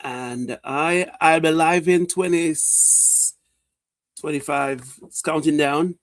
and I'll be live in 25. It's counting down.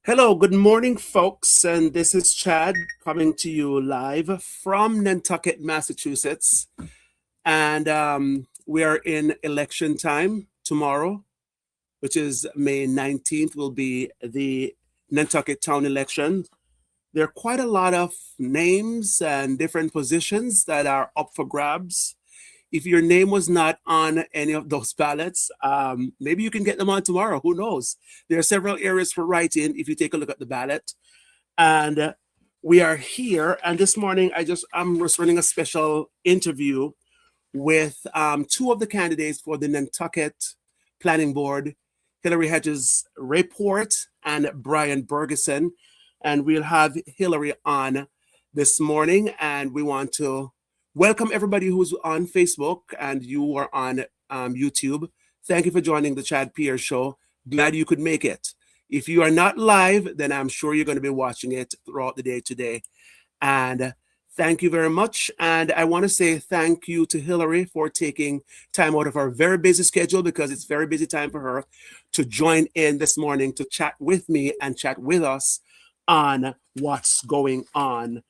Hello, good morning, folks, and this is Chad coming to you live from Nantucket, Massachusetts, and we are in election time tomorrow, which is May 19th. Will be the Nantucket town election. There are quite a lot of names and different positions that are up for grabs. If your name was not on any of those ballots, maybe you can get them on tomorrow. Who knows? There are several areas for write-in if you take a look at the ballot. And we are here. And this morning, I'm just running a special interview with two of the candidates for the Nantucket Planning Board, Hillary Hedges Rayport and Brian Borgeson. And we'll have Hillary on this morning, and we want to welcome everybody who's on Facebook and you are on YouTube. Thank you for joining the Chad Pierce Show. Glad you could make it. If you are not live, then I'm sure you're going to be watching it throughout the day today. And thank you very much. And I want to say thank you to Hillary for taking time out of her very busy schedule, because it's very busy time for her, to join in this morning to chat with me and chat with us on what's going on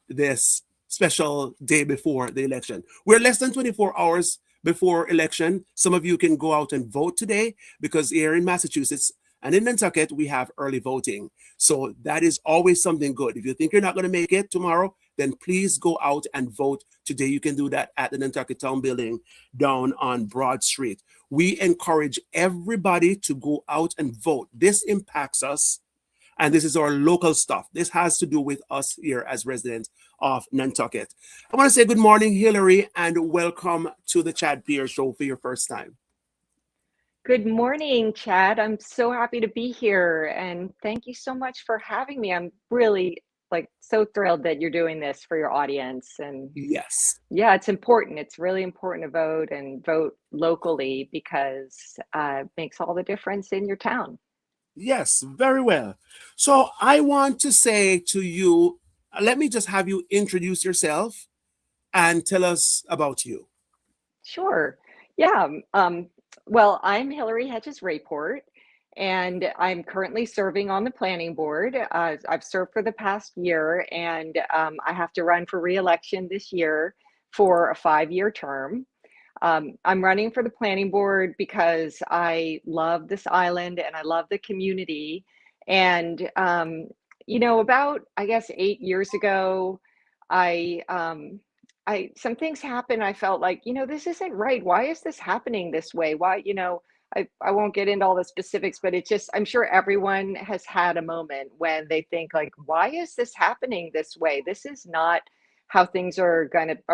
this special day before the election. We're less than 24 hours before election. Some of you can go out and vote today, because here in Massachusetts and in Nantucket, we have early voting. So that is always something good. If you think you're not going to make it tomorrow, then please go out and vote today. You can do that at the Nantucket Town Building down on Broad Street. We encourage everybody to go out and vote. This impacts us, and this is our local stuff. This has to do with us here as residents of Nantucket. I want to say good morning, Hillary, and welcome to the Chad Pierce Show for your first time. Good morning, Chad. I'm so happy to be here, and thank you so much for having me. I'm really so thrilled that you're doing this for your audience. And yes, yeah, it's important. It's really important to vote and vote locally, because it makes all the difference in your town. Yes, very well. So I want to say to you, let me just have you introduce yourself and tell us about you. Sure. Yeah. Well, I'm Hillary Hedges Rayport, and I'm currently serving on the planning board. I've served for the past year, and I have to run for reelection this year for a 5-year term. I'm running for the planning board because I love this island and I love the community. And, about, I guess, 8 years ago, I, some things happened. I felt like, this isn't right. Why is this happening this way? Why, I won't get into all the specifics, but it just, I'm sure everyone has had a moment when they think like, why is this happening this way? This is not how things are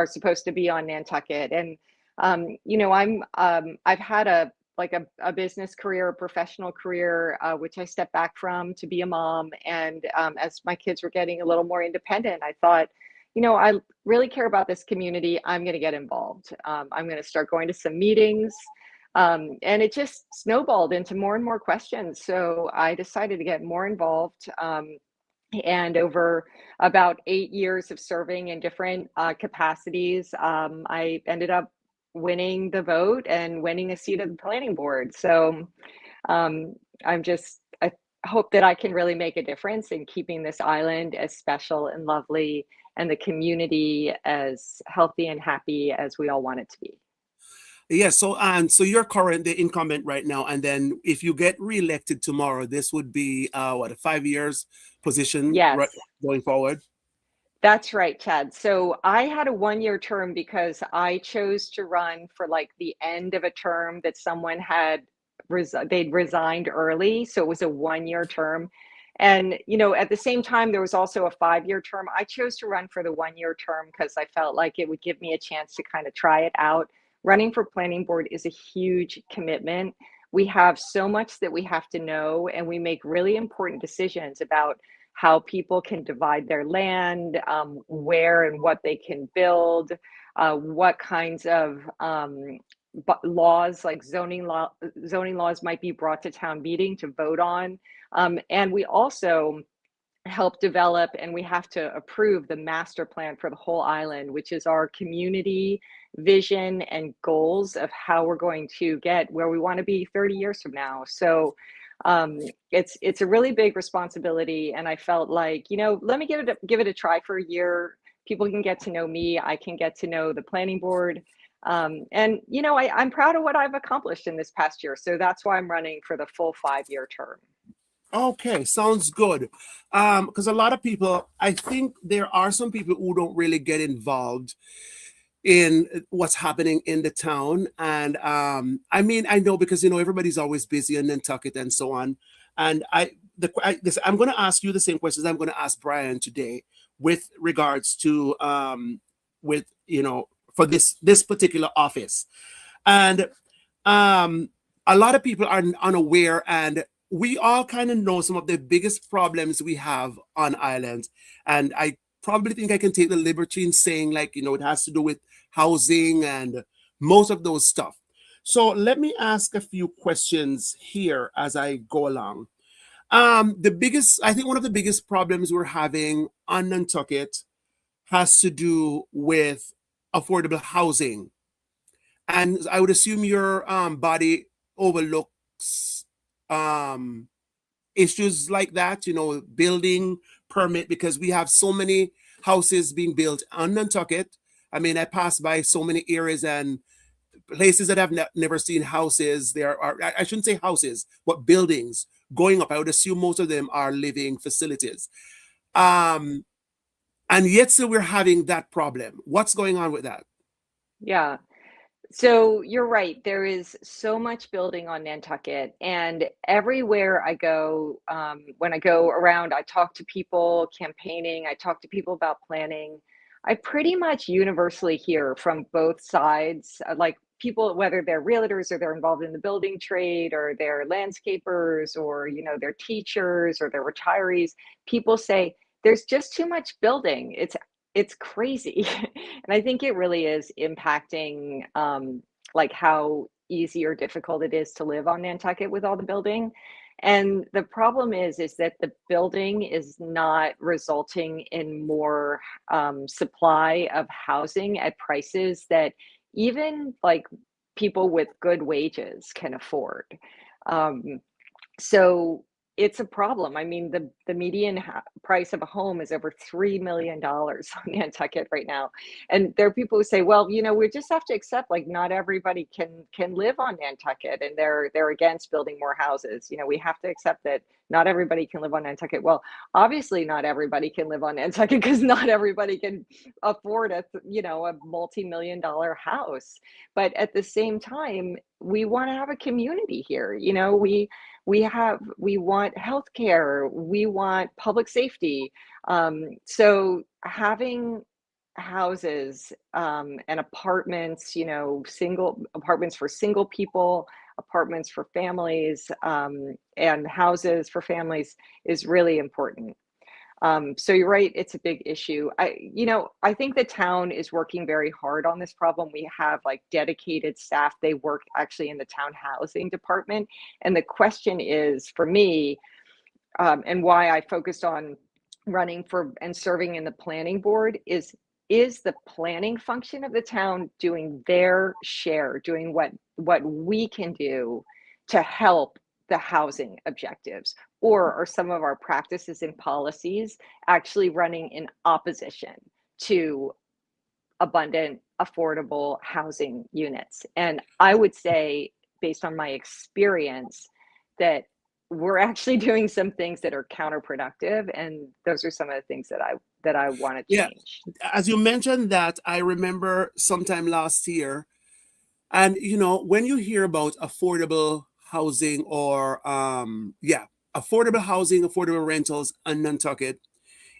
supposed to be on Nantucket. And I've had a business career, a professional career, which I stepped back from to be a mom. And as my kids were getting a little more independent, I thought, I really care about this community. I'm going to get involved. I'm going to start going to some meetings. And it just snowballed into more and more questions. So I decided to get more involved. And over about 8 years of serving in different capacities, I ended up winning the vote and winning a seat at the planning board. So um, I hope that I can really make a difference in keeping this island as special and lovely, and the community as healthy and happy as we all want it to be. Yes, so you're the incumbent right now, and then if you get reelected tomorrow, this would be a 5 years position, Yes. right, going forward. That's right, Chad. So I had a 1-year term because I chose to run for the end of a term that someone had they'd resigned early. So it was a 1-year term. And, at the same time, there was also a 5-year term. I chose to run for the 1-year term because I felt like it would give me a chance to kind of try it out. Running for planning board is a huge commitment. we have so much that we have to know, and we make really important decisions about how people can divide their land, where and what they can build, what kinds of laws like zoning laws might be brought to town meeting to vote on. And we also help develop, and we have to approve the master plan for the whole island, which is our community vision and goals of how we're going to get where we want to be 30 years from now. So it's a really big responsibility, and I felt like, let me give it a try for a year. People can get to know me, I can get to know the planning board. And I'm proud of what I've accomplished in this past year, so that's why I'm running for the full 5-year term. Okay, sounds good. Because a lot of people, I think there are some people who don't really get involved in what's happening in the town. And I mean, I know because everybody's always busy in Nantucket and so on. And I'm going to ask you the same questions I'm going to ask Brian today with regards to with for this particular office. And a lot of people are unaware, and we all kind of know some of the biggest problems we have on islands. And I probably think I can take the liberty in saying, like, it has to do with housing and most of those stuff. So let me ask a few questions here as I go along. I think one of the biggest problems we're having on Nantucket has to do with affordable housing. And I would assume your body overlooks issues like that, building permit, because we have so many houses being built on Nantucket. I mean, I pass by so many areas and places that I've never seen houses. There are, I shouldn't say houses, but buildings going up. I would assume most of them are living facilities. And yet still we're having that problem. What's going on with that? Yeah. So you're right. There is so much building on Nantucket, and everywhere I go, when I go around, I talk to people campaigning, I talk to people about planning. I pretty much universally hear from both sides, like people, whether they're realtors or they're involved in the building trade or they're landscapers or, they're teachers or they're retirees. People say there's just too much building. It's crazy. And I think it really is impacting like how easy or difficult it is to live on Nantucket with all the building. And the problem is that the building is not resulting in more supply of housing at prices that even like people with good wages can afford. Um, so it's a problem. I mean, the median price of a home is over $3 million on Nantucket right now, and there are people who say, "Well, we just have to accept like not everybody can live on Nantucket, and they're against building more houses. We have to accept that not everybody can live on Nantucket." Well, obviously, not everybody can live on Nantucket because not everybody can afford a multi-million-dollar house. But at the same time, we want to have a community here. We want healthcare, we want public safety. So having houses and apartments, single apartments for single people, apartments for families, and houses for families is really important. So you're right, it's a big issue. I think the town is working very hard on this problem. We have like dedicated staff. They work actually in the town housing department. And the question is for me, and why I focused on running for and serving in the planning board is the planning function of the town doing their share, doing what we can do to help the housing objectives, or are some of our practices and policies actually running in opposition to abundant, affordable housing units? And I would say, based on my experience, that we're actually doing some things that are counterproductive, and those are some of the things that I want to Yeah, change. as you mentioned that, I remember sometime last year, and when you hear about affordable housing or affordable housing, affordable rentals on Nantucket,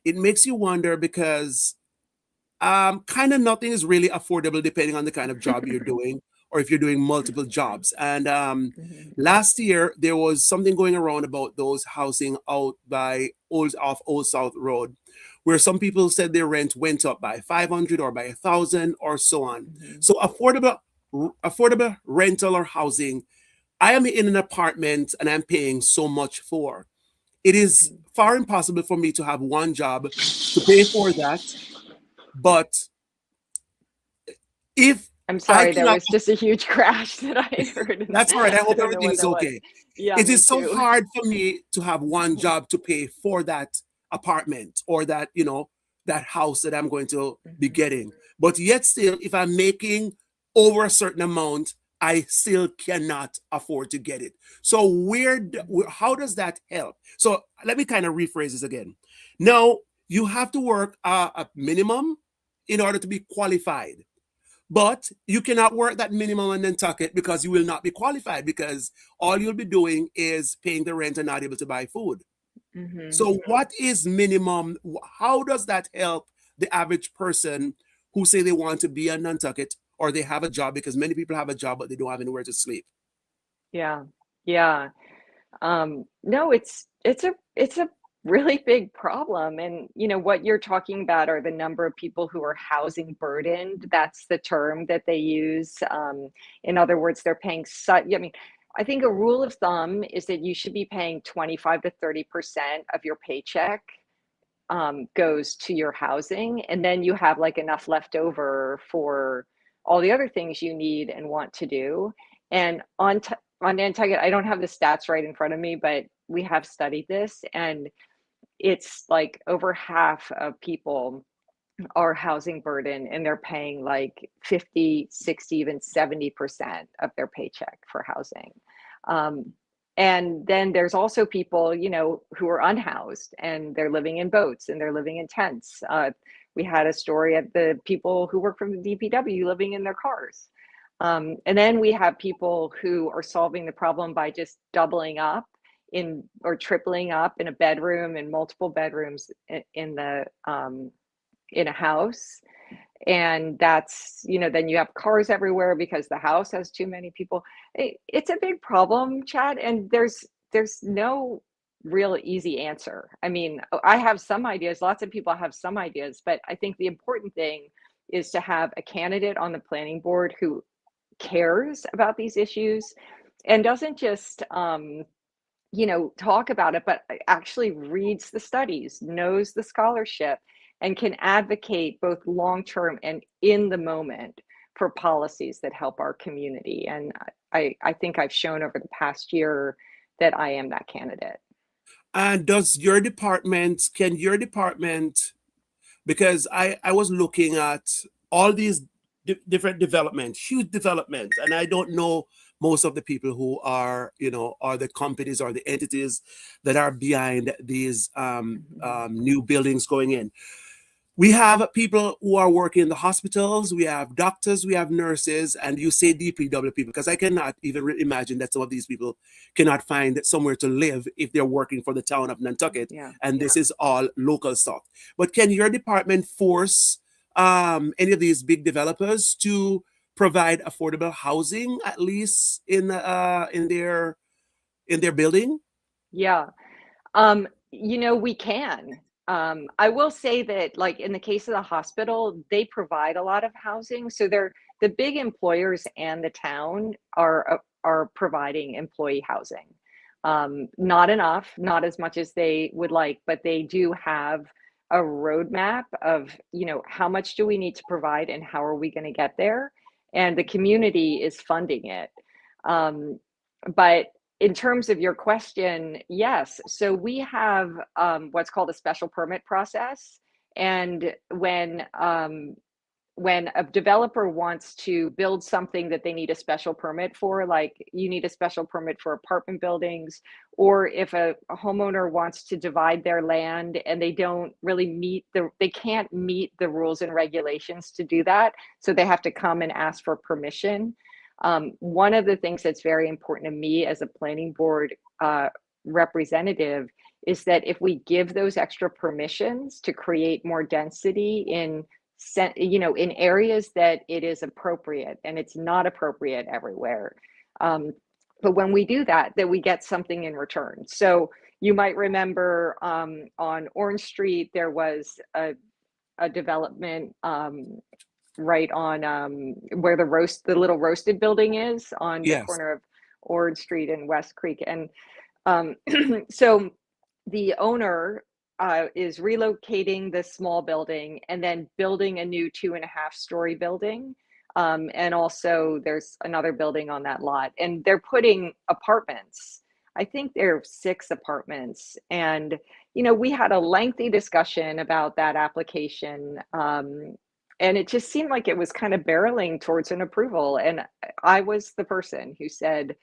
it makes you wonder because kind of nothing is really affordable depending on the kind of job you're doing or if you're doing multiple jobs. And Mhm. last year there was something going around about those housing out by Old South Road, where some people said their rent went up by 500 or by 1,000 or so on. Mhm. So affordable rental or housing. I am in an apartment and I'm paying so much for. It is Mhm. far impossible for me to have one job to pay for that. But if I'm I sorry, there cannot, was just a huge crash that I heard. that's all right. I I hope don't know everything what is that was. okay. Yeah, It me is so too. hard for me to have one job to pay for that apartment or that, that house that I'm going to be Mhm. getting. But yet still, if I'm making over a certain amount, I still cannot afford to get it. So Mhm. how does that help? So let me kind of rephrase this again. Now, you have to work a minimum in order to be qualified. But you cannot work that minimum in Nantucket because you will not be qualified, because all you'll be doing is paying the rent and not able to buy food. Mhm. So what is minimum? How does that help the average person who say they want to be in Nantucket or they have a job? Because many people have a job, but they don't have anywhere to sleep. Yeah. Yeah. No, it's a really big problem. And what you're talking about are the number of people who are housing burdened. That's the term that they use. In other words, they're paying such. I mean, I think a rule of thumb is that you should be paying 25 to 30% of your paycheck goes to your housing, and then you have like enough left over for all the other things you need and want to do. And on Nantucket, I don't have the stats right in front of me, but we have studied this, and it's like over half of people are housing burden, and they're paying like 50, 60, even 70% of their paycheck for housing. Um, and then there's also people, who are unhoused and they're living in boats and they're living in tents. We had a story of the people who work from the DPW living in their cars. And then we have people who are solving the problem by just doubling up in or tripling up in a bedroom and multiple bedrooms in a house. And that's, then you have cars everywhere because the house has too many people. It's a big problem, Chad, and there's no real easy answer. I mean, I have some ideas, lots of people have some ideas, but I think the important thing is to have a candidate on the planning board who cares about these issues and doesn't just talk about it, but actually reads the studies, knows the scholarship, and can advocate both long term and in the moment for policies that help our community. And I think I've shown over the past year that I am that candidate. And can your department, because I was looking at all these different developments, huge developments, and I don't know most of the people who are, are the companies or the entities that are behind these Mhm. new buildings going in. We have people who are working in the hospitals, we have doctors, we have nurses, and you say DPW people, because I cannot even imagine that some of these people cannot find somewhere to live if they're working for the town of Nantucket, Yeah. and this is all local stuff. But can your department force any of these big developers to provide affordable housing, at least in their building? Yeah. We can. I will say that, like in the case of the hospital, they provide a lot of housing. So they're the big employers and the town are providing employee housing. Not enough, not as much as they would like, but they do have a roadmap of, how much do we need to provide and how are we going to get there? And the community is funding it. Um, but in terms of your question, yes. So we have what's called a special permit process, and when a developer wants to build something that they need a special permit for, like you need a special permit for apartment buildings, or if a homeowner wants to divide their land and they can't meet the rules and regulations to do that, so they have to come and ask for permission. One of the things that's very important to me as a planning board representative is that if we give those extra permissions to create more density in in areas that it is appropriate, and it's not appropriate everywhere. Um, but when we do that, we get something in return. So you might remember on Orange Street, there was a development right on where the little roasted building is on the Yes. corner of Orange Street and West Creek. And so the owner is relocating this small building and then building a new 2.5-story building. And also there's another building on that lot, and they're putting apartments. I think there are 6 apartments. And, we had a lengthy discussion about that application. And it just seemed like it was kind of barreling towards an approval. And I was the person who said,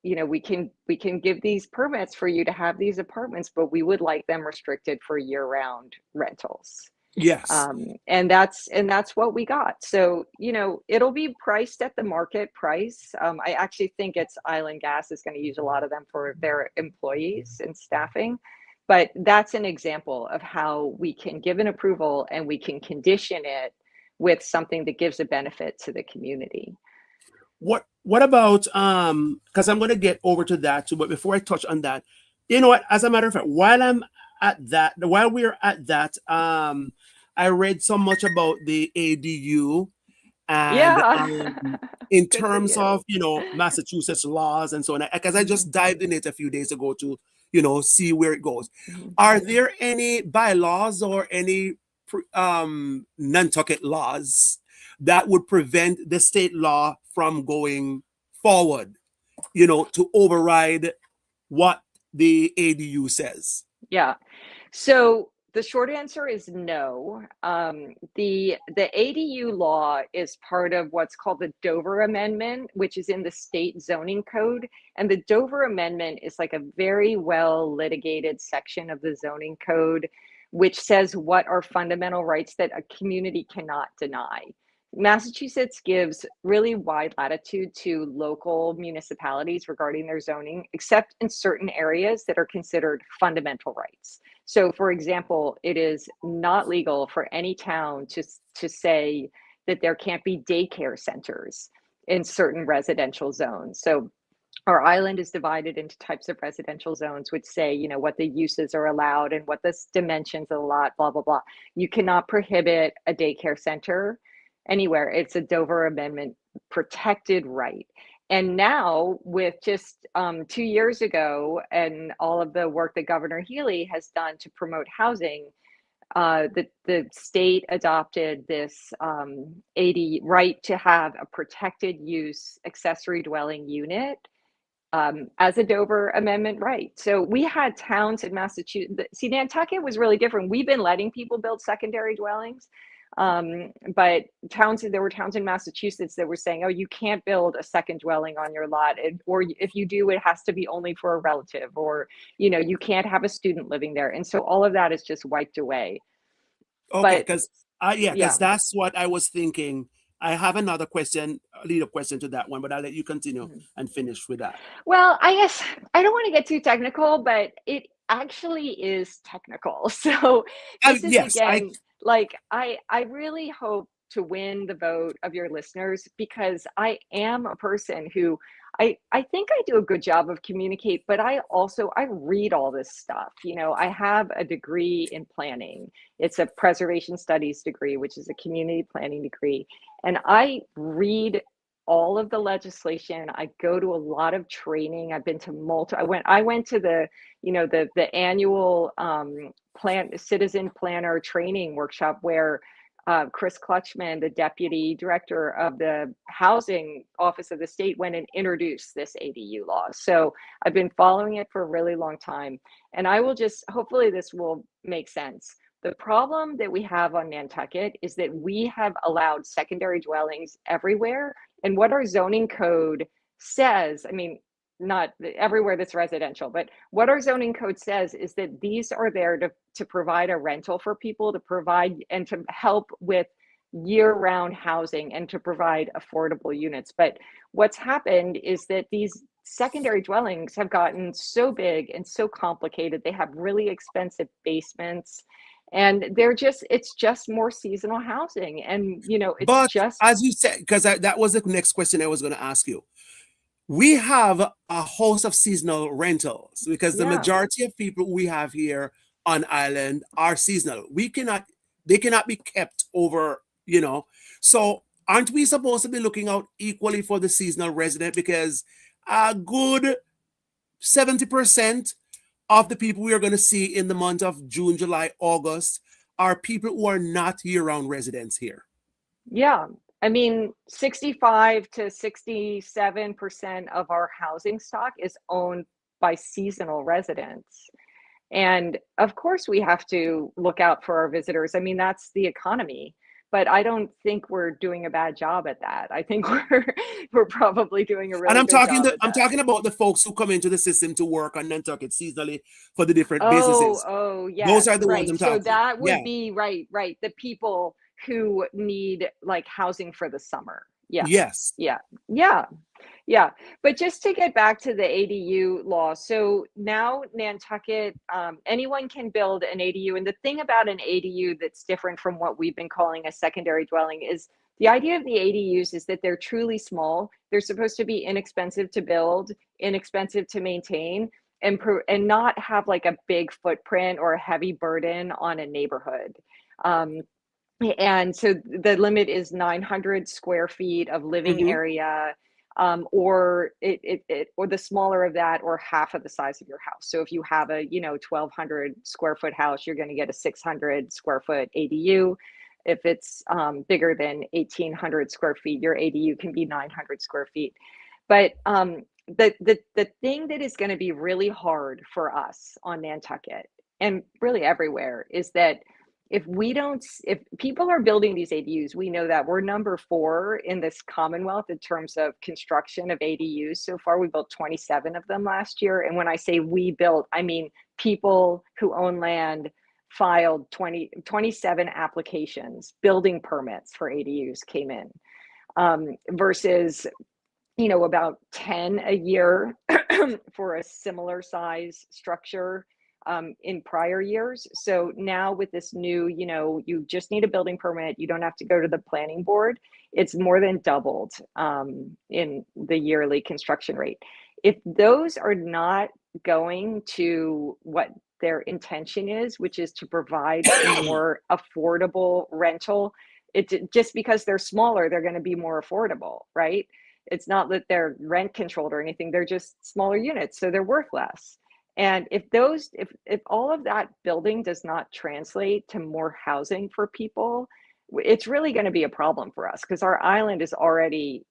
we can give these permits for you to have these apartments, but we would like them restricted for year-round rentals. Yes. And that's what we got. So, it'll be priced at the market price. I actually think it's Island Gas is going to use a lot of them for their employees and staffing. But that's an example of how we can give an approval and we can condition it with something that gives a benefit to the community. What about because I'm gonna get over to that too, but before I touch on that, you know what, as a matter of fact, while we're at that, I read so much about the ADU and Yeah. in Good for terms you. of Massachusetts laws and so on, because I Mhm. just dived in it a few days ago to see where it goes. Mhm. Are there any bylaws or any Nantucket laws that would prevent the state law from going forward, to override what the ADU says? Yeah. So the short answer is no. The ADU law is part of what's called the Dover Amendment, which is in the state zoning code. And the Dover Amendment is like a very well litigated section of the zoning code, which says what are fundamental rights that a community cannot deny. Massachusetts gives really wide latitude to local municipalities regarding their zoning, except in certain areas that are considered fundamental rights. So, for example, it is not legal for any town to say that there can't be daycare centers in certain residential zones. So, our island is divided into types of residential zones, which say, what the uses are allowed and what the dimensions are allowed, blah, blah, blah. You cannot prohibit a daycare center anywhere. It's a Dover Amendment protected right. And now, with just 2 years ago, and all of the work that Governor Healy has done to promote housing, the state adopted this right to have a protected use accessory dwelling unit as a Dover Amendment right. So we had towns in Massachusetts. See, Nantucket was really different. We've been letting people build secondary dwellings. But there were towns in Massachusetts that were saying, oh, you can't build a second dwelling on your lot. Or if you do, it has to be only for a relative, or, you can't have a student living there. And so all of that is just wiped away. Okay, But because yeah. that's what I was thinking. I have another question, a lead up question to that one, but I'll let you continue Mhm. and finish with that. Well, I guess I don't want to get too technical, but it actually is technical. So this is Yes, I again, like I really hope to win the vote of your listeners, because I am a person who I think I do a good job of communicate, but I read all this stuff. I have a degree in planning. It's a preservation studies degree, which is a community planning degree. And I read all of the legislation. I go to a lot of training. I've been to I went to the annual citizen planner training workshop where Chris Clutchman, the deputy director of the housing office of the state, went and introduced this ADU law. So I've been following it for a really long time, and I will hopefully this will make sense. The problem that we have on Nantucket is that we have allowed secondary dwellings everywhere. And what our zoning code says, I mean, not everywhere that's residential, but what our zoning code says is that these are there to provide a rental for people, to provide and to help with year-round housing and to provide affordable units. But what's happened is that these secondary dwellings have gotten so big and so complicated. They have really expensive basements, And it's just more seasonal housing. And, it's But just, as you said, because that was the next question I was going to ask you. We have a host of seasonal rentals because the yeah, majority of people we have here on island are seasonal. They cannot be kept over, So aren't we supposed to be looking out equally for the seasonal resident? Because a good 70% of the people we are going to see in the month of June, July, August are people who are not year-round residents here. yeah. I mean, 65 to 67% of our housing stock is owned by seasonal residents. And of course, we have to look out for our visitors. I mean, that's the economy. But I don't think we're doing a bad job at that. I think we're probably doing a And really good job at I'm that. talking about the folks who come into the system to work on Nantucket seasonally for the different businesses. Oh, Those yes, are the ones right. I'm So talking. that Yeah. would be right, right. The people who need like housing for the summer. Yeah, Yes. yeah, yeah. Yeah, but just to get back to the ADU law, so now Nantucket, anyone can build an ADU. And the thing about an ADU that's different from what we've been calling a secondary dwelling is the idea of the ADUs is that they're truly small. They're supposed to be inexpensive to build, inexpensive to maintain, and not have like a big footprint or a heavy burden on a neighborhood. Um, and so the limit is 900 square feet of living Hmm. area, or or the smaller of that, or half of the size of your house. So if you have a 1,200 square foot house, you're going to get a 600 square foot ADU. If it's bigger than 1,800 square feet, your ADU can be 900 square feet. But the thing that is going to be really hard for us on Nantucket and really everywhere is that if people are building these ADUs, we know that we're number 4 in this Commonwealth in terms of construction of ADUs. So far, we built 27 of them last year. And when I say we built, I mean people who own land filed 27 applications, building permits for ADUs came in, versus about 10 a year for a similar size structure in prior years. So now with this new, you just need a building permit. You don't have to go to the planning board. It's more than doubled in the yearly construction rate. If those are not going to what their intention is, which is to provide more affordable rental, just because they're smaller, they're going to be more affordable, right? It's not that they're rent controlled or anything. They're just smaller units, so they're worth less. And if all of that building does not translate to more housing for people, it's really going to be a problem for us because our island is already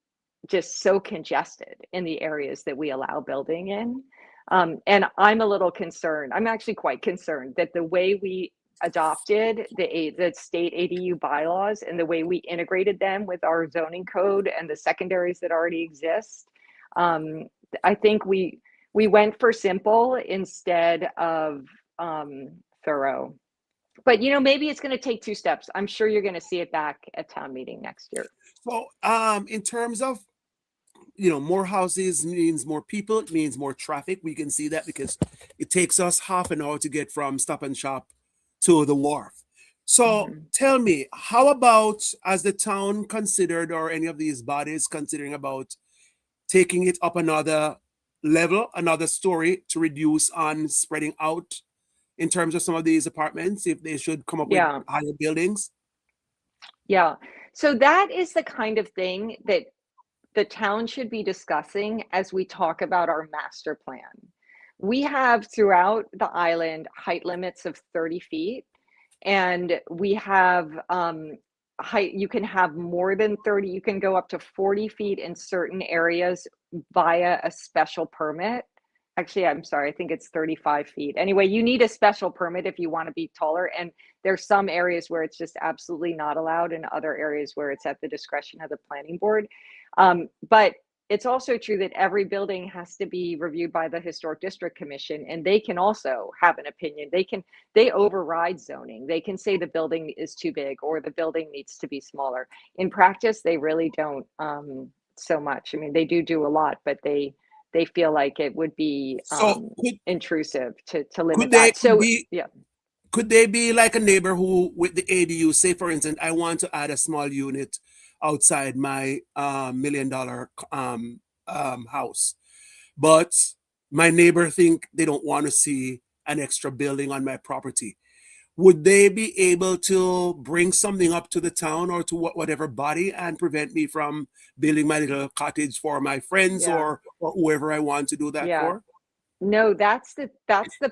just so congested in the areas that we allow building in. And I'm a little concerned. I'm actually quite concerned that the way we adopted the state ADU bylaws and the way we integrated them with our zoning code and the secondaries that already exist, I think we went for simple instead of thorough. But maybe it's going to take 2 steps. I'm sure you're going to see it back at town meeting next year. So, in terms of more houses means more people, it means more traffic. We can see that because it takes us half an hour to get from Stop and Shop to the wharf. So Mhm. tell me, how about as the town considered or any of these bodies considering about taking it up another level, another story to reduce on spreading out in terms of some of these apartments, if they should come up with Yeah. higher buildings? Yeah. So that is the kind of thing that the town should be discussing as we talk about our master plan. We have throughout the island height limits of 30 feet, and we have height, you can have more than 30, you can go up to 40 feet in certain areas via a special permit. Actually, I'm sorry, I think it's 35 feet. Anyway, you need a special permit if you want to be taller. And there's some areas where it's just absolutely not allowed, and other areas where it's at the discretion of the planning board. But it's also true that every building has to be reviewed by the Historic District Commission, and they can also have an opinion. They override zoning. They can say the building is too big or the building needs to be smaller. In practice, they really don't so much. I mean, they do a lot, but they feel like it would be So intrusive to limit could they that. could So be yeah. could they be like a neighbor who, with the ADU, say for instance, I want to add a small unit outside my $1 million house, but my neighbor think they don't want to see an extra building on my property. Would they be able to bring something up to the town or to whatever body and prevent me from building my little cottage for my friends Yeah, or whoever I want to do that yeah. for? No, that's the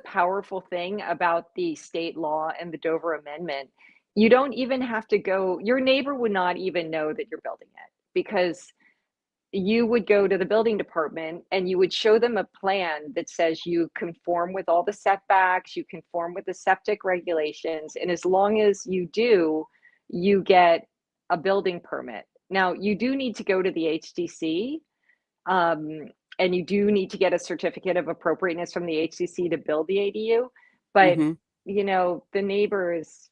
powerful thing about the state law and the Dover Amendment. You don't even have to go, your neighbor would not even know that you're building it because you would go to the building department and you would show them a plan that says you conform with all the setbacks, you conform with the septic regulations, and as long as you do, you get a building permit. Now, you do need to go to the HDC, um, and you do need to get a certificate of appropriateness from the HDC to build the ADU. But, Mm-hmm. the neighbor is,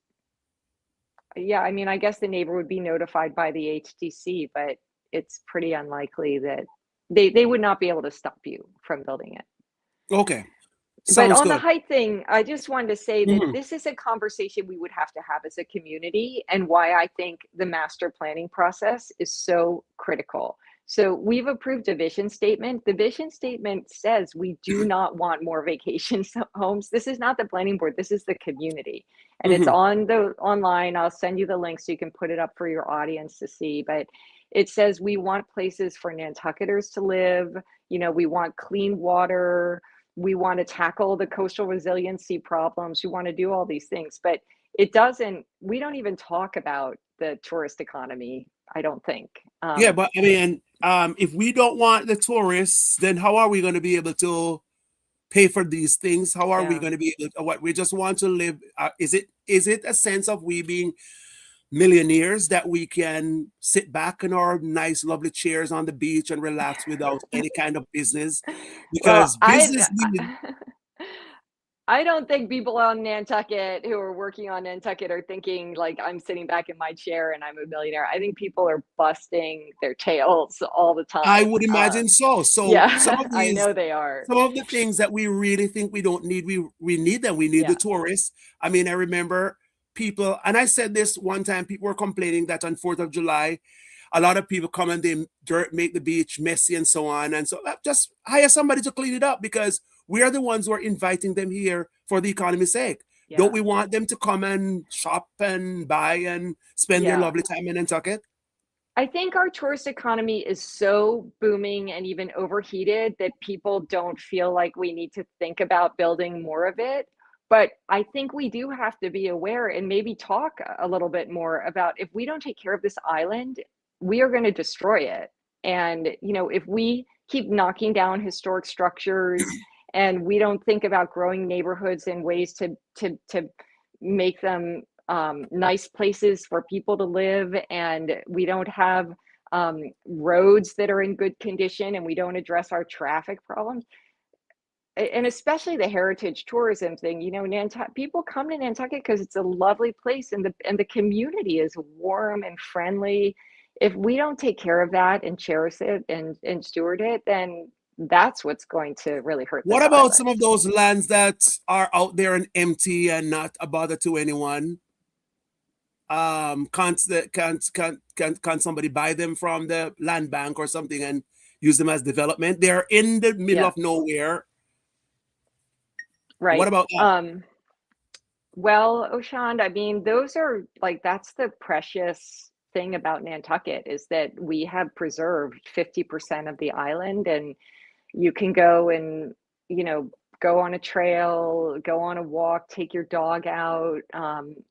yeah, I mean, I guess the neighbor would be notified by the HDC, but it's pretty unlikely that they would not be able to stop you from building it. Okay. But Sounds on the good. height thing, I just wanted to say that Mm-hmm. this is a conversation we would have to have as a community, and why I think the master planning process is so critical. So we've approved a vision statement. The vision statement says we do not want more vacation homes. This is not the planning board, this is the community. And it's Mm-hmm. on the online. I'll send you the link so you can put it up for your audience to see. But it says we want places for Nantucketers to live. We want clean water, we want to tackle the coastal resiliency problems, we want to do all these things, but we don't even talk about the tourist economy, I don't think. Yeah, but I mean, if we don't want the tourists, then how are we going to be able to pay for these things? How are we Yeah, going to be able to, what we just want to live? Is it a sense of we being millionaires that we can sit back in our nice, lovely chairs on the beach and relax without any kind of business? well, Because business need. I don't think people on Nantucket who are working on Nantucket are thinking like I'm sitting back in my chair and I'm a millionaire. I think people are busting their tails all the I time. would imagine so. So some Yeah, of I these know they are. some of the things that we really think we don't need, we need them. We need the Yeah, tourists. I mean, I remember people, and I said this one time, people were complaining that on 4th of July, a lot of people come and they dirt make the beach messy and so on. And so just hire somebody to clean it up because we are the ones who are inviting them here for the economy's sake. Don't yeah, we want them to come and shop and buy and spend their yeah. lovely time in Nantucket? I think our tourist economy is so booming and even overheated that people don't feel like we need to think about building more of it. But I think we do have to be aware and maybe talk a little bit more about, if we don't take care of this island, we are going to destroy it. And, if we keep knocking down historic structures and we don't think about growing neighborhoods in ways to make them nice places for people to live, and we don't have roads that are in good condition, and we don't address our traffic problems, and especially the heritage tourism thing. Nantucket people come to Nantucket because it's a lovely place, and the community is warm and friendly. If we don't take care of that and cherish it and steward it, then that's what's going to really hurt What this about island. some of those lands that are out there and empty and not a bother to anyone? Can't somebody buy them from the land bank or something and use them as development? They're in the middle Yeah, of nowhere. What right. about that? Well, Oshand, I mean, those are like, that's the precious thing about Nantucket, is that we have preserved 50% of the island, and you can go and, you know, go on a trail, go on a walk, take your dog out,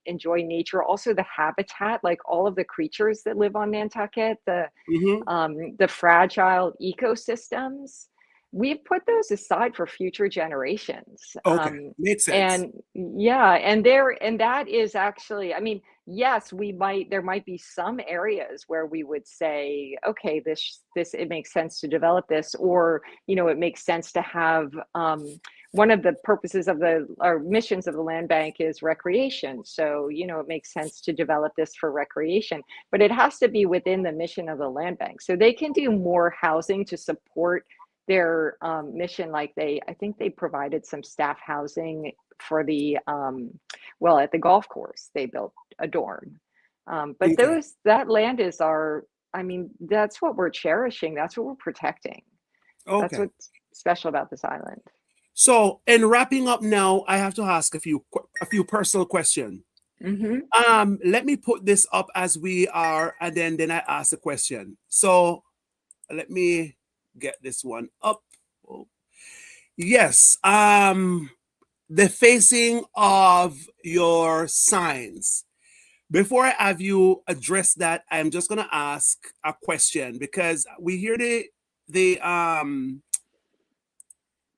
enjoy nature. Also, the habitat, like all of the creatures that live on Nantucket, Hmm. the fragile ecosystems, we've put those aside for future generations. Okay, makes sense. And yeah, and that is actually, I mean, yes, there might be some areas where we would say, okay, this it makes sense to develop this, or it makes sense to have, one of the purposes of or missions of the land bank is recreation. So, it makes sense to develop this for recreation, but it has to be within the mission of the land bank. So they can do more housing to support their mission. Like I think they provided some staff housing for the well, at the golf course they built a dorm. But Okay. that land is our, I mean, that's what we're cherishing. That's what we're protecting. That's Okay. what's special about this island. So, in wrapping up now, I have to ask a few personal questions. Hmm. Let me put this up as we are, and then I ask a question. So, let me get this one up. Oh, yes. The facing of your signs. Before I have you address that, I'm just gonna ask a question because the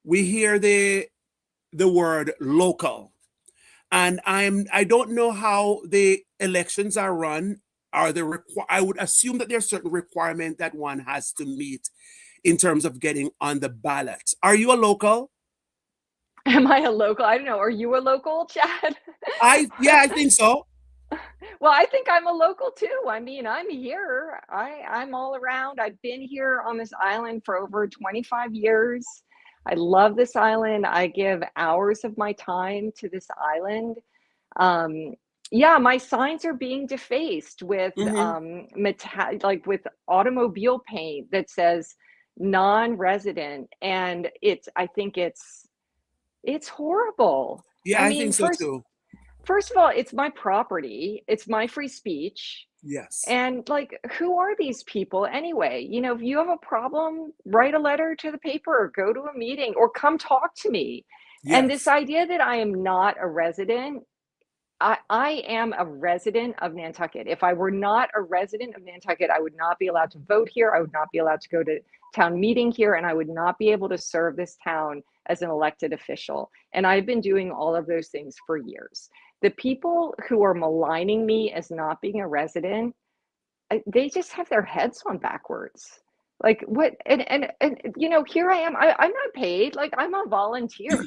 we hear the word local, and I don't know how the elections are run. I would assume that there's certain requirement that one has to meet in terms of getting on the ballot. Are you a local? Am I a local? I don't know. Are you a local, Chad? Yeah, I think so. Well, I think I'm a local too. I mean, I'm here. I'm all around. I've been here on this island for over 25 years. I love this island. I give hours of my time to this island. Um, yeah, my signs are being defaced with Hmm. like with automobile paint that says non-resident, and I think it's horrible. Yeah, I I mean, think so too. first of all, it's my property. It's my free speech. Yes. And like, who are these people anyway? You know, if you have a problem, write a letter to the paper or go to a meeting or come talk to me. And this Yes. idea that I am not a resident, I am a resident of Nantucket. If I were not a resident of Nantucket, I would not be allowed to vote here. I would not be allowed to go to town meeting here, and I would not be able to serve this town as an elected official. And I've been doing all of those things for years. The people who are maligning me as not being a resident, they just have their heads on backwards. Like what? And you know, here I am. I'm not paid. Like I'm a volunteer.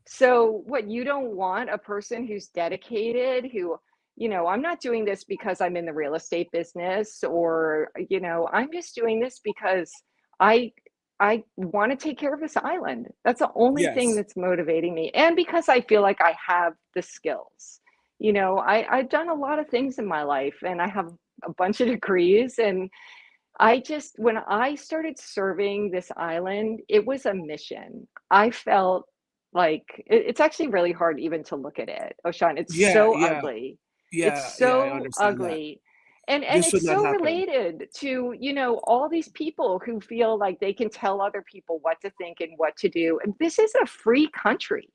So what, you don't want a person who's dedicated, who, you know, I'm not doing this because I'm in the real estate business or, you know, I'm just doing this because I I want to take care of this island. That's the only thing Yes. that's motivating me. And because I feel like I have the skills. You know, I've done a lot of things in my life and I have a bunch of degrees, and I just, when I started serving this island, it was a mission. I felt like it's actually really hard even to look at it, Oshan. It's Yeah. so Yeah. ugly. It's Yeah. I so understand that. ugly. And This should it's not so happen. related to, you know, all these people who feel like they can tell other people what to think and what to do. And this is a free country,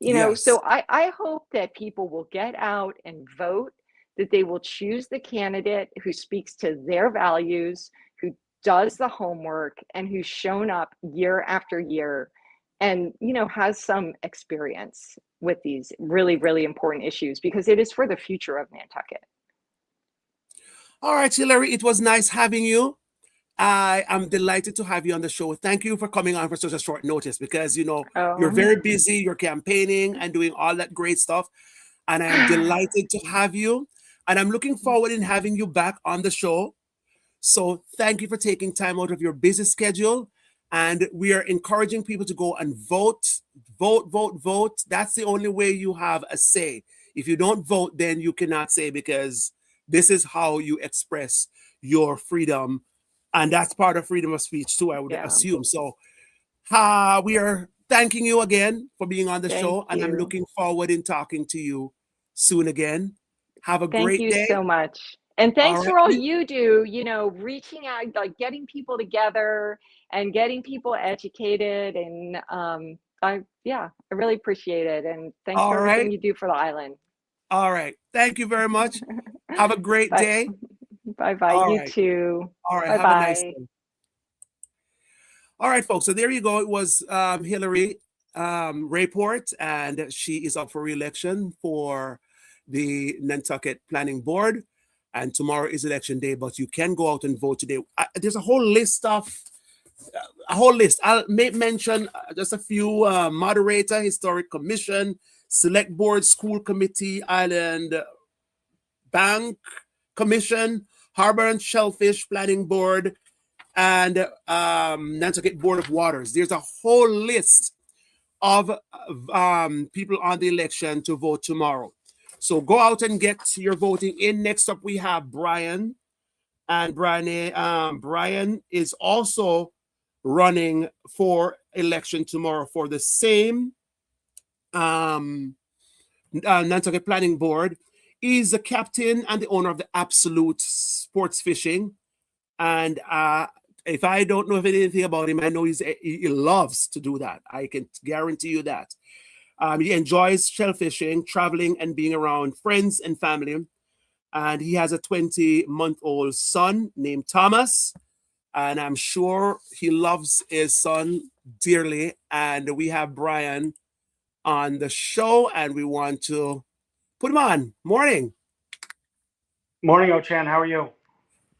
you know. Yes. So I hope that people will get out and vote, that they will choose the candidate who speaks to their values, who does the homework, and who's shown up year after year and, you know, has some experience with these really, really important issues, because it is for the future of Nantucket. All right, Hillary, it was nice having you. I am delighted to have you on the show. Thank you for coming on for such a short notice because, you're Oh, very busy, you're campaigning and doing all that great stuff. And I am delighted to have you. And I'm looking forward in having you back on the show. So thank you for taking time out of your busy schedule. And we are encouraging people to go and vote, vote, vote, vote. That's the only way you have a say. If you don't vote, then you cannot say, because this is how you express your freedom. And that's part of freedom of speech too, I would yeah. assume. So we are thanking you again for being on the Thank show. And I'm you. looking forward in talking to you soon again. Have a Thank great you day. so much. And All thanks right. for all you do, you know, reaching out, like getting people together and getting people educated. And yeah, I really appreciate it. And thanks for All everything right. you do for the island. All right. Thank you very much. Have a great Bye. day. Bye bye. All You right. too. All right. Bye Have a nice bye. day. All right, folks. So there you go. It was Hillary Rayport, and she is up for re-election for the Nantucket Planning Board. And tomorrow is election day, but you can go out and vote today. There's a whole list of a whole list. I'll mention just a few: moderator, historic commission, select board, school committee, island bank commission, harbor and shellfish planning board, and Nantucket Board of Waters. There's a whole list of people on the election to vote tomorrow. So go out and get your voting in. Next up, we have Brian. And Brian is also running for election tomorrow for the same Nantucket Planning Board. He's the captain and the owner of the Absolute Sports Fishing. And if I don't know anything about him, I know he loves to do that. I can guarantee you that. He enjoys shellfishing, traveling, and being around friends and family. And he has a 20-month-old son named Thomas. And I'm sure he loves his son dearly. And we have Brian on the show, and we want to put him on. Morning. Morning, Ochan. How are you?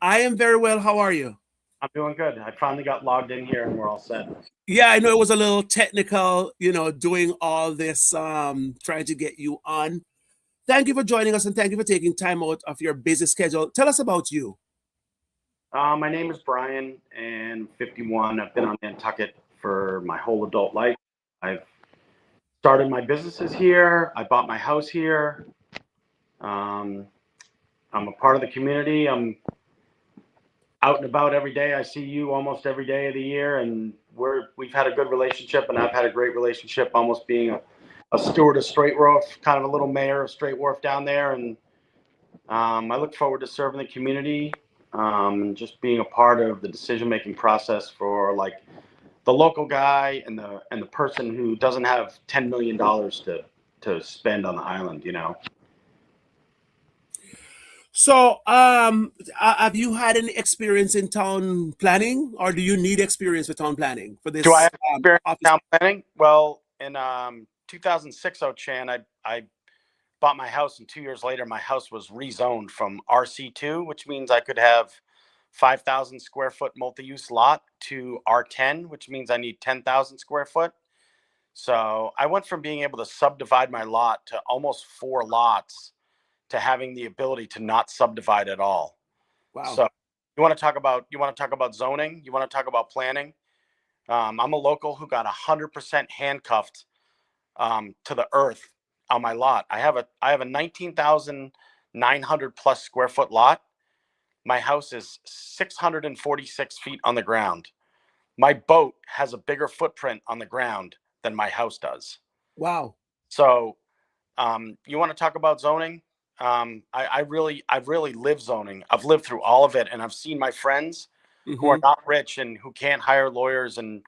I am very well. How are you? I'm doing good. I finally got logged in here and we're all set. Yeah, I know it was a little technical, doing all this, trying to get you on. Thank you for joining us, and thank you for taking time out of your busy schedule. Tell us about you. My name is Brian, and 51. I've been on Nantucket for my whole adult life. I've started my businesses here. I bought my house here. I'm a part of the community. I'm out and about every day. I see you almost every day of the year, and we've had a good relationship, and I've had a great relationship, almost being a steward of Straight Wharf, kind of a little mayor of Straight Wharf down there. And I look forward to serving the community, and just being a part of the decision-making process for like the local guy and the person who doesn't have $10 million to spend on the island, So, have you had any experience in town planning, or do you need experience with town planning for this? Do I have experience in office? town planning? Well, in 2006, Ochan, I bought my house, and 2 years later, my house was rezoned from RC2, which means I could have 5,000 square foot multi-use lot, to R10, which means I need 10,000 square foot. So I went from being able to subdivide my lot to almost 4 lots to having the ability to not subdivide at all. Wow. So you want to talk about zoning? You want to talk about planning? I'm a local who got 100% handcuffed to the earth on my lot. I have a 19,900 plus square foot lot. My house is 646 feet on the ground. My boat has a bigger footprint on the ground than my house does. Wow. So you want to talk about zoning? I've really lived zoning. I've lived through all of it, and I've seen my friends who are not rich and who can't hire lawyers and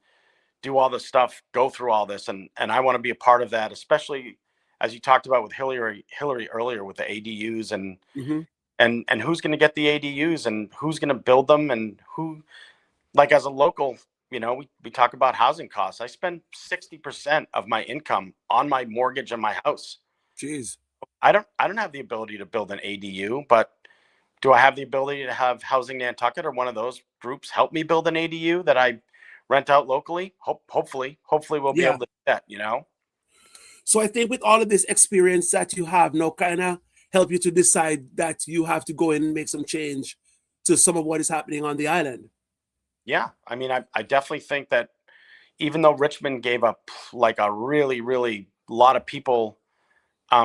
do all this stuff go through all this, and I want to be a part of that, especially as you talked about with Hillary earlier with the ADUs and who's going to get the ADUs and who's going to build them, and who, like as a local, we talk about housing costs. I spend 60% of my income on my mortgage and my house. Jeez. I don't have the ability to build an ADU, but do I have the ability to have Housing Nantucket or one of those groups help me build an ADU that I rent out locally? Hopefully we'll be able to do that, So I think with all of this experience that you have now, kind of help you to decide that you have to go in and make some change to some of what is happening on the island. Yeah, I mean, I definitely think that even though Richmond gave up like a really, really lot of people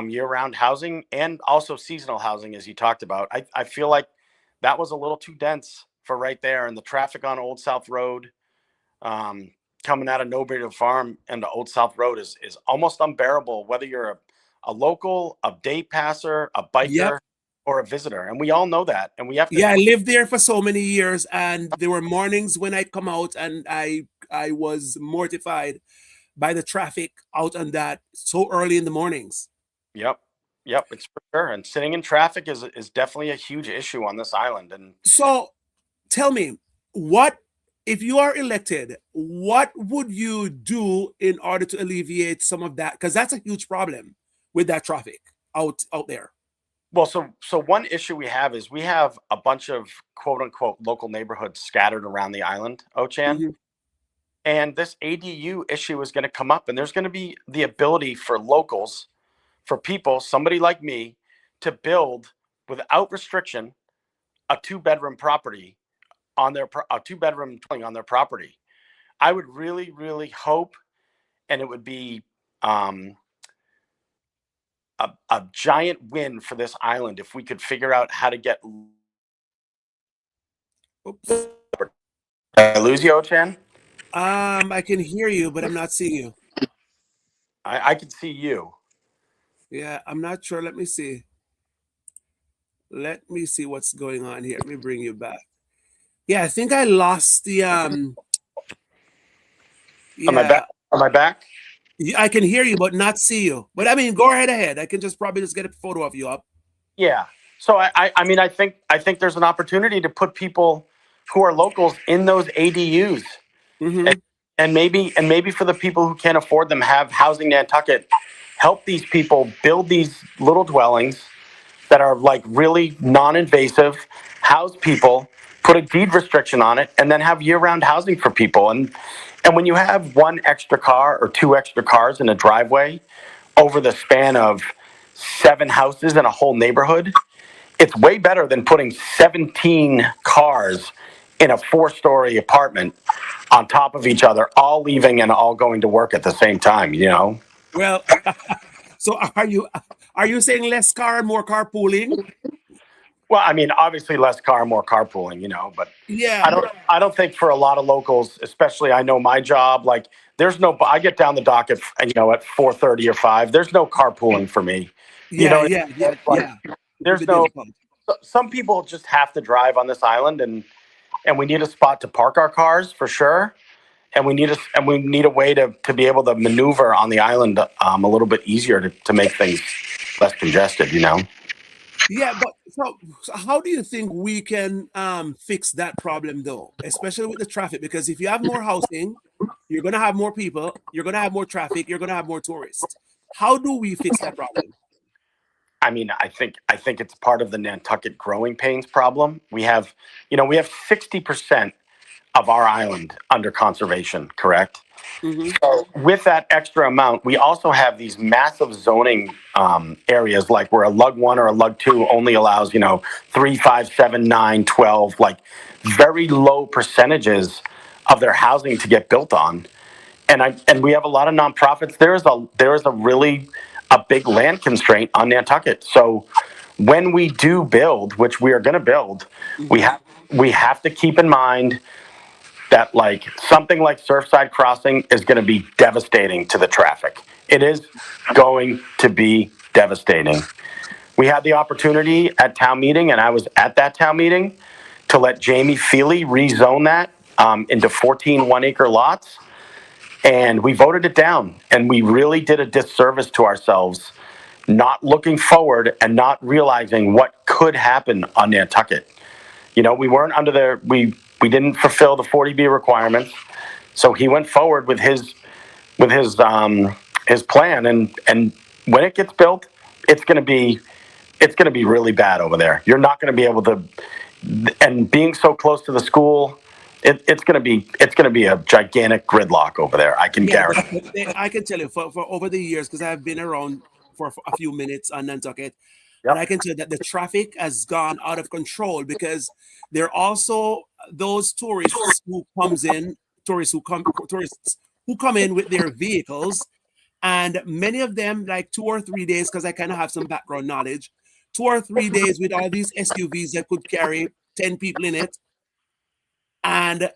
year-round housing and also seasonal housing, as you talked about, I feel like that was a little too dense for right there. And the traffic on Old South Road, coming out of Nobury Farm and the Old South Road is almost unbearable, whether you're a local, a day passer, a biker, or a visitor. And we all know that. And we have to. Yeah, I lived there for so many years, and there were mornings when I come out and I was mortified by the traffic out on that so early in the mornings. Yep, it's for sure. And sitting in traffic is definitely a huge issue on this island. And so tell me, what if you are elected, what would you do in order to alleviate some of that? Because that's a huge problem with that traffic out there. Well, so one issue we have is we have a bunch of quote unquote local neighborhoods scattered around the island, Ochan. And this ADU issue is going to come up, and there's going to be the ability for locals, for people, somebody like me, to build without restriction a 2-bedroom property on their a 2-bedroom dwelling on their property. I would really, really hope, and it would be a giant win for this island if we could figure out how to get. Oops. Did I lose you, Ochan? I can hear you, but I'm not seeing you. I can see you. Yeah, I'm not sure. Let me see. Let me see what's going on here. Let me bring you back. Yeah, I think I lost the Am I yeah. back? Am I back? I can hear you, but not see you. But I mean, go right ahead. I can just probably just get a photo of you up. Yeah. So I mean, I think there's an opportunity to put people who are locals in those ADUs, Mm-hmm. and maybe for the people who can't afford them, have Housing Nantucket help these people build these little dwellings that are like really non-invasive, house people, put a deed restriction on it, and then have year-round housing for people. And when you have one extra car or two extra cars in a driveway over the span of 7 houses in a whole neighborhood, it's way better than putting 17 cars in a 4-story apartment on top of each other, all leaving and all going to work at the same time, you know? Well, so are you saying less car and more carpooling? Well, I mean, obviously less car, more carpooling, you know, but Yeah, I don't think for a lot of locals, especially I know my job, like there's no, I get down the dock at, you know, at 4:30 or 5, there's no carpooling for me. You yeah, know, yeah, yeah, like yeah. It could there's be no, difficult. some people just have to drive on this island, and we need a spot to park our cars for sure. And we need a way to be able to maneuver on the island a little bit easier to make things less congested, you know? Yeah, but so how do you think we can fix that problem though, especially with the traffic? Because if you have more housing, you're gonna have more people, you're gonna have more traffic, you're gonna have more tourists. How do we fix that problem? I mean, I think it's part of the Nantucket growing pains problem. We have, you know, we have 60% of our island under conservation, correct? Mm-hmm. So with that extra amount, we also have these massive zoning areas, like where a lug 1 or a lug 2 only allows, you know, 3, 5, 7, 9, 12, like very low percentages of their housing to get built on. And we have a lot of nonprofits. There is a really a big land constraint on Nantucket. So when we do build, which we are going to build, we Mm-hmm. have we have to keep in mind that like something like Surfside Crossing is going to be devastating to the traffic. It is going to be devastating. We had the opportunity at town meeting, and I was at that town meeting, to let Jamie Feely rezone that into 14 1-acre lots. And we voted it down. And we really did a disservice to ourselves, not looking forward and not realizing what could happen on Nantucket. You know, we weren't under the, we didn't fulfill the 40B requirements. So he went forward with his plan. And when it gets built, it's going to be, it's going to be really bad over there. You're not going to be able to, and being so close to the school, it's going to be a gigantic gridlock over there. I can Yeah, guarantee. I can tell you for over the years, because I've been around for a few minutes on Nantucket, and Yep. I can tell you that the traffic has gone out of control because there are also those tourists who come in with their vehicles, and many of them like 2 or 3 days, because I kind of have some background knowledge, 2 or 3 days with all these SUVs that could carry 10 people in it, and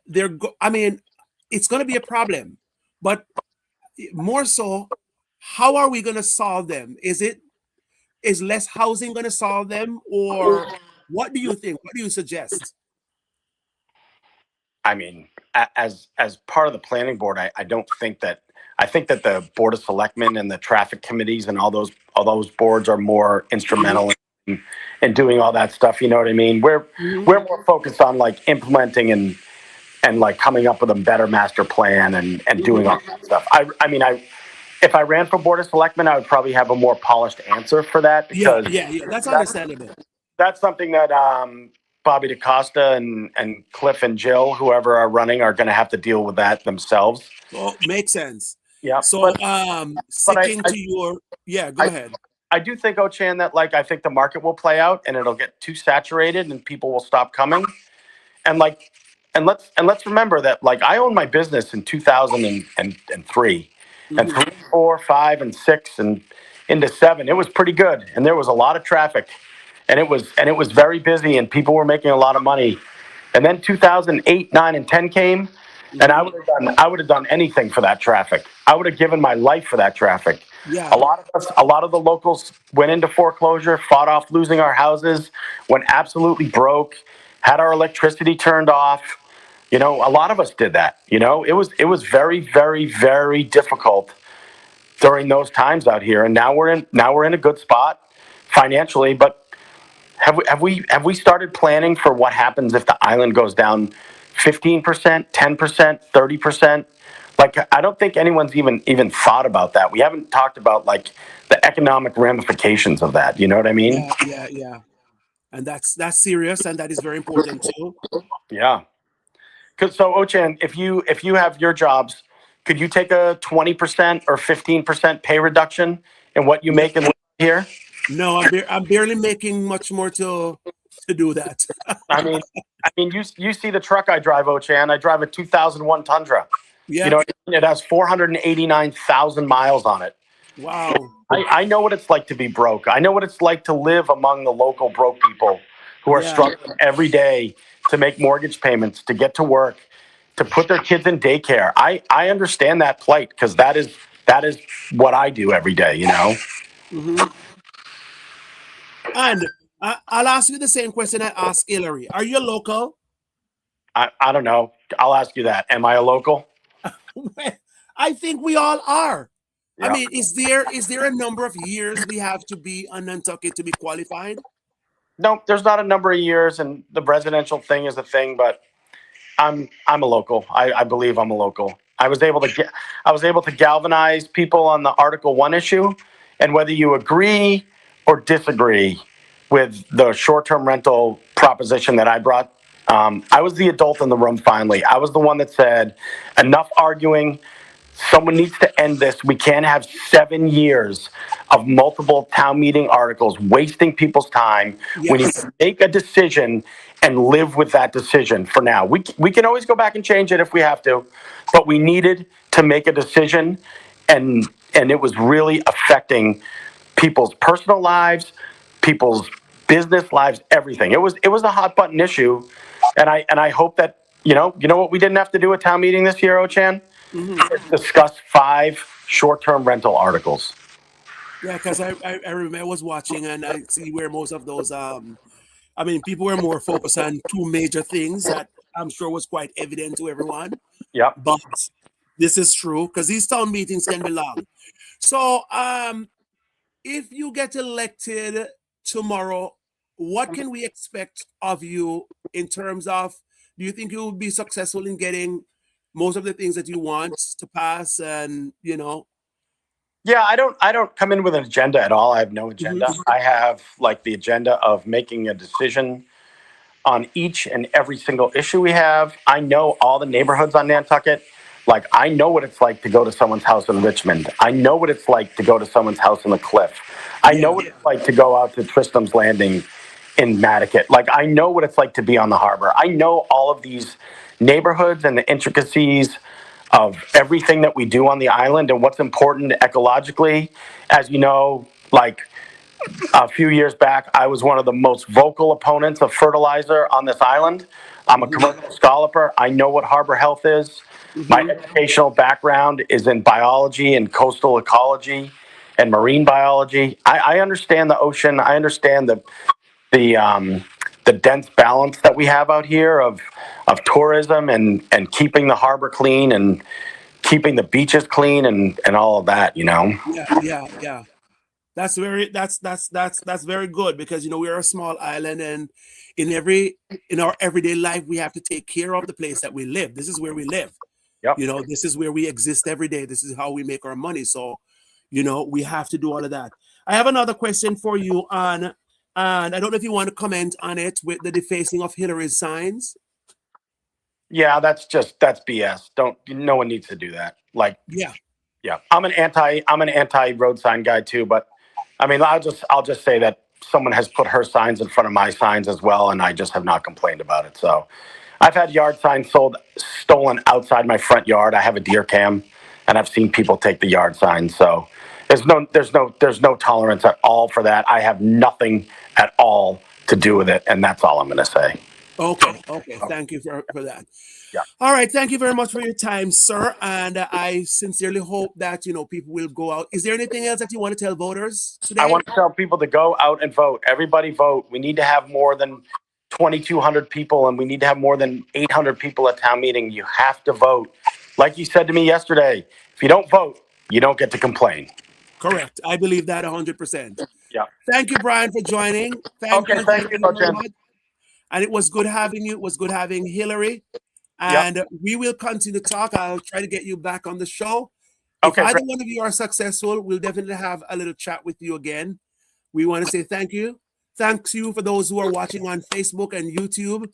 I mean, it's going to be a problem, but more so, how are we going to solve them? Is less housing going to solve them, or what do you think? What do you suggest? I mean, as part of the planning board, I don't think that, I think that the board of selectmen and the traffic committees and all those boards are more instrumental in doing all that stuff. You know what I mean? Mhm. We're more focused on like implementing and like coming up with a better master plan and doing Mhm. all that stuff. I mean, if I ran for board of selectmen, I would probably have a more polished answer for that, Yeah, because yeah, yeah. That's that's understandable. that's something that Bobby DaCosta and Cliff and Jill, whoever are running, are going to have to deal with that themselves. Oh, makes sense. Yeah, So, but sticking to your, yeah, go I ahead. I do think, Ochan, that like I think the market will play out and it'll get too saturated and people will stop coming. And like let's remember that, like, I owned my business in 2003, and Mm-hmm. 3, 4, 5, and 6, and into 7. It was pretty good, and there was a lot of traffic, and it was very busy, and people were making a lot of money. And then 2008, 9, and 10 came, and Mm-hmm. I would have done anything for that traffic. I would have given my life for that traffic. Yeah. A lot of the locals went into foreclosure, fought off losing our houses, went absolutely broke, had our electricity turned off. A lot of us did that. It was very, very, very difficult during those times out here. And now we're in a good spot financially. But have we started planning for what happens if the island goes down 15%, 10%, 30%? Like, I don't think anyone's even thought about that. We haven't talked about, like, the economic ramifications of that. You know what I mean? Yeah. Yeah. Yeah. And that's serious, and that is very important too. Yeah. So, Ochan, if you have your jobs, could you take a 20% or 15% pay reduction in what you No, make in here? no, I'm barely making much more to do that. I mean, you see the truck I drive, Ochan. I drive a 2001 Tundra. Yeah. It has 489,000 miles on it. Wow. I know what it's like to be broke. I know what it's like to live among the local broke people who are Yeah. struggling every day to make mortgage payments, to get to work, to put their kids in daycare. I understand that plight, because that is what I do every day. Hmm. And I'll ask you the same question I asked Hillary. Are you local? I don't know. I'll ask you that. Am I a local? I think we all are. I Yeah. mean, is there a number of years we have to be on Nantucket to be qualified? No, there's not a number of years, and the residential thing is a thing, but I'm a local. I believe I'm a local. I was able to galvanize people on the Article 1 issue, and whether you agree or disagree with the short-term rental proposition that I brought, I was the adult in the room finally. I was the one that said, enough arguing. Someone needs to end this. We can't have 7 years of multiple town meeting articles wasting people's time. We need Yes. to make a decision and live with that decision for now. We can always go back and change it if we have to, but we needed to make a decision, and it was really affecting people's personal lives, people's business lives, everything. It was a hot button issue, and I hope that what we didn't have to do at town meeting this year, Ochan? Hmm. Discuss 5 short-term rental articles. Yeah, because I remember I was watching and I see where most of those I mean, people were more focused on two major things that I'm sure was quite evident to everyone. Yep. But this is true because these town meetings can be long. So, if you get elected tomorrow, what can we expect of you in terms of, do you think you will be successful in getting most of the things that you want to pass? And, Yeah, I don't come in with an agenda at all. I have no agenda. Mhm. I have, like, the agenda of making a decision on each and every single issue we have. I know all the neighborhoods on Nantucket. Like, I know what it's like to go to someone's house in Richmond. I know what it's like to go to someone's house in the Cliff. I know Yeah. what it's like to go out to Tristram's Landing in Nantucket. Like, I know what it's like to be on the harbor. I know all of these neighborhoods and the intricacies of everything that we do on the island and what's important ecologically. As you know, like, a few years back, I was one of the most vocal opponents of fertilizer on this island. I'm a Mhm. commercial scholar. I know what harbor health is. My Mhm. educational background is in biology and coastal ecology and marine biology. I understand the ocean. I understand the dense balance that we have out here of tourism and keeping the harbor clean and keeping the beaches clean and all of that. Yeah, yeah, yeah. That's very good because we're a small island, and in our everyday life we have to take care of the place that we live. This is where we live. Yep. This is where we exist every day. This is how we make our money. So, we have to do all of that. I have another question for you and I don't know if you want to comment on it with the defacing of Hillary's signs. Yeah, that's BS. No one needs to do that. Like, Yeah. yeah, I'm an anti road sign guy too, but I mean, I'll just say that someone has put her signs in front of my signs as well, and I just have not complained about it. So I've had yard signs stolen outside my front yard. I have a deer cam, and I've seen people take the yard signs. So there's no tolerance at all for that. I have nothing at all to do with it, and that's all I'm going to say. Okay. Thank you for that. Yeah. All right. Thank you very much for your time, sir. And I sincerely hope that, people will go out. Is there anything else that you want to tell voters today? I want to tell people to go out and vote. Everybody vote. We need to have more than 2,200 people, and we need to have more than 800 people at town meeting. You have to vote. Like you said to me yesterday, if you don't vote, you don't get to complain. Correct. I believe that 100%. Yeah. Thank you, Brian, for joining. Thank you, everyone. And it was good having you. It was good having Hillary. And we will continue to talk. I'll try to get you back on the show. If either one of you are successful, we'll definitely have a little chat with you again. We want to say thank you. Thanks you for those who are watching on Facebook and YouTube.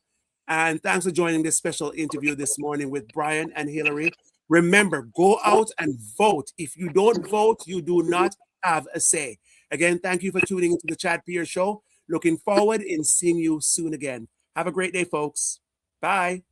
And thanks for joining this special interview this morning with Brian and Hillary. Remember, go out and vote. If you don't vote, you do not have a say. Again, thank you for tuning into the Chad Pierce Show. Looking forward in seeing you soon again. Have a great day, folks. Bye.